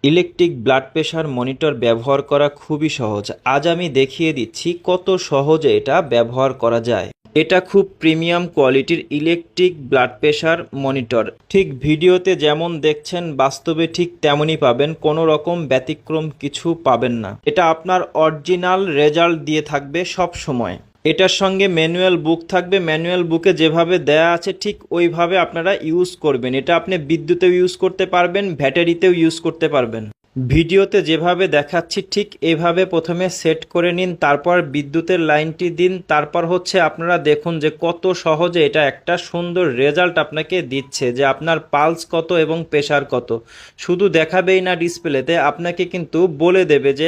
Electric blood pressure monitor ব্যবহার করা খুবই সহজ। আজ আমি দেখিয়ে দিচ্ছি কত সহজে এটা ব্যবহার করা যায়। এটা খুব প্রিমিয়াম কোয়ালিটির ইলেকট্রিক ব্লাড প্রেশার মনিটর। ঠিক ভিডিওতে যেমন দেখছেন বাস্তবে ঠিক তেমনই পাবেন, কোনো রকম ব্যতিক্রম কিছু পাবেন না। এটা আপনার অরিজিনাল রেজাল্ট দিয়ে থাকবে সব সময়। এটার সঙ্গে ম্যানুয়াল বুক থাকবে, ম্যানুয়াল বুকে যেভাবে দেয়া আছে ঠিক ওইভাবে আপনারা ইউজ করবেন। এটা আপনি বিদ্যুতেও ইউজ করতে পারবেন, ব্যাটারিতেও ইউজ করতে পারবেন। ভিডিওতে যেভাবে দেখাচ্ছি ঠিক এইভাবে প্রথমে সেট করে নিন, তারপর বিদ্যুতের লাইনটি দিন, তারপর হচ্ছে আপনারা দেখুন যে কত সহজে এটা একটা সুন্দর রেজাল্ট আপনাকে দিচ্ছে, যে আপনার পালস কত এবং প্রেশার কত। শুধু দেখাবেই না ডিসপ্লেতে, আপনাকে কিন্তু বলে দেবে যে